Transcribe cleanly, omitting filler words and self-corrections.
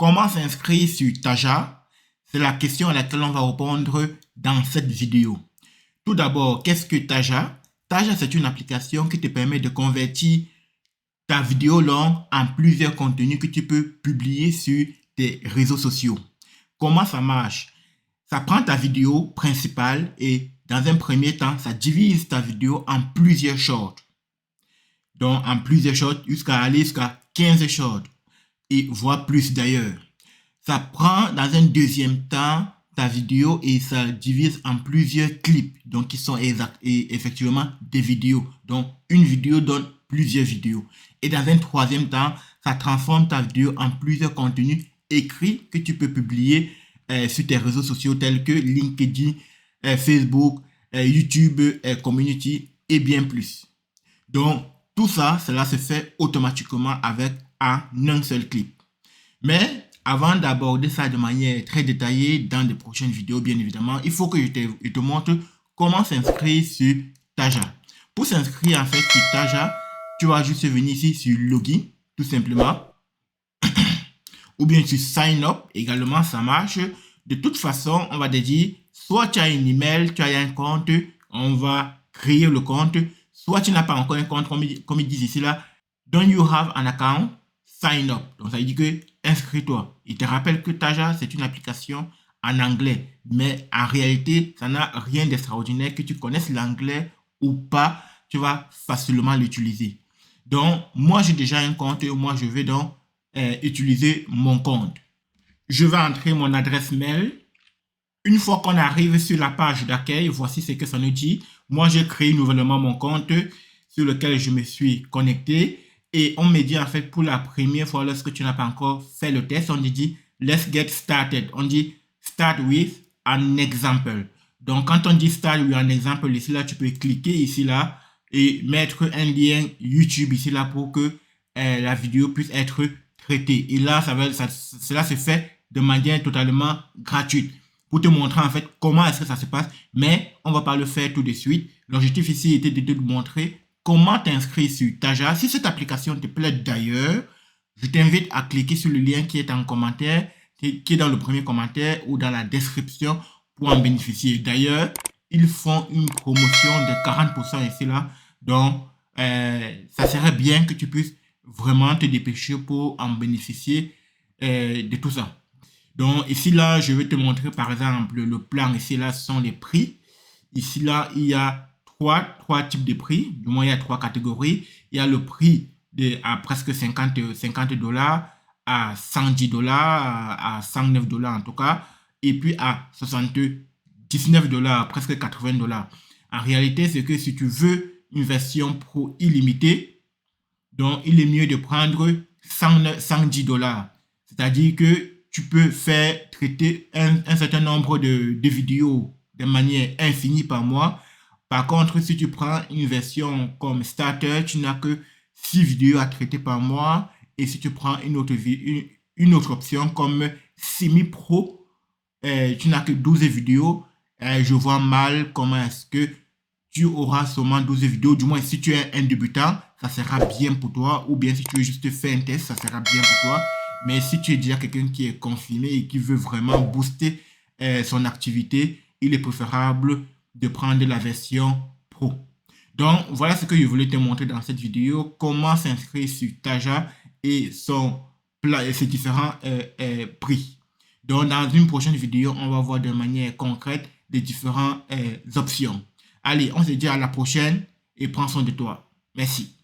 Comment s'inscrire sur Taja? C'est la question à laquelle on va répondre dans cette vidéo. Tout d'abord, qu'est-ce que Taja? Taja, c'est une application qui te permet de convertir ta vidéo longue en plusieurs contenus que tu peux publier sur tes réseaux sociaux. Comment ça marche? Ça prend ta vidéo principale et dans un premier temps, ça divise ta vidéo en plusieurs shorts. Donc, en plusieurs shorts jusqu'à 15 shorts et voire plus d'ailleurs. Ça prend dans un deuxième temps ta vidéo et ça divise en plusieurs clips, donc qui sont effectivement des vidéos. Donc, une vidéo donne plusieurs vidéos. Et dans un troisième temps, ça transforme ta vidéo en plusieurs contenus écrits que tu peux publier sur tes réseaux sociaux tels que LinkedIn, Facebook, YouTube, Community et bien plus. Donc, tout ça, cela se fait automatiquement avec un seul clip. Mais avant d'aborder ça de manière très détaillée dans de prochaines vidéos, bien évidemment, il faut que je te montre comment s'inscrire sur Taja. Pour s'inscrire en fait sur Taja, tu vas juste venir ici sur Login, tout simplement. Ou bien sur Sign Up, également, ça marche. De toute façon, on va te dire, soit tu as un email, tu as un compte, on va créer le compte. Soit tu n'as pas encore un compte, comme ils disent ici là, don't you have an account, sign up. Donc ça veut dire que inscris-toi. Il te rappelle que Taja, c'est une application en anglais. Mais en réalité, ça n'a rien d'extraordinaire. Que tu connaisses l'anglais ou pas, tu vas facilement l'utiliser. Donc, moi, j'ai déjà un compte et moi, je vais donc utiliser mon compte. Je vais entrer mon adresse mail. Une fois qu'on arrive sur la page d'accueil, voici ce que ça nous dit. Moi, j'ai créé nouvellement mon compte sur lequel je me suis connecté. Et on me dit en fait pour la première fois, lorsque tu n'as pas encore fait le test, on dit let's get started. On dit start with an example. Donc, quand on dit start with an example, ici là, tu peux cliquer ici là et mettre un lien YouTube ici là pour que la vidéo puisse être traitée. Et là, cela se fait de manière totalement gratuite pour te montrer en fait comment est-ce que ça se passe. Mais on va pas le faire tout de suite. L'objectif ici était de te montrer comment t'inscrire sur Taja. Si cette application te plaît d'ailleurs, je t'invite à cliquer sur le lien qui est en commentaire, qui est dans le premier commentaire ou dans la description pour en bénéficier. D'ailleurs, ils font une promotion de 40% ici là. Donc, ça serait bien que tu puisses vraiment te dépêcher pour en bénéficier de tout ça. Donc, ici là, je vais te montrer par exemple le plan. Ici là, ce sont les prix. Ici là, il y a trois types de prix. Du moins, il y a trois catégories. Il y a le prix à presque 50 $, à 110 $, à 109 $ en tout cas, et puis à 79 $, presque 80 $. En réalité, c'est que si tu veux une version pro illimitée, donc il est mieux de prendre 110 $. C'est-à-dire que tu peux faire traiter un certain nombre de vidéos de manière infinie par mois. Par contre, si tu prends une version comme Starter, tu n'as que 6 vidéos à traiter par mois. Et si tu prends une autre option comme Semi-Pro, tu n'as que 12 vidéos. Je vois mal comment est-ce que tu auras seulement 12 vidéos. Du moins, si tu es un débutant, ça sera bien pour toi. Ou bien si tu veux juste faire un test, ça sera bien pour toi. Mais si tu es déjà quelqu'un qui est confirmé et qui veut vraiment booster son activité, il est préférable de prendre la version pro. Donc, voilà ce que je voulais te montrer dans cette vidéo. Comment s'inscrire sur Taja et ses différents prix. Donc, dans une prochaine vidéo, on va voir de manière concrète les différentes options. Allez, on se dit à la prochaine et prends soin de toi. Merci.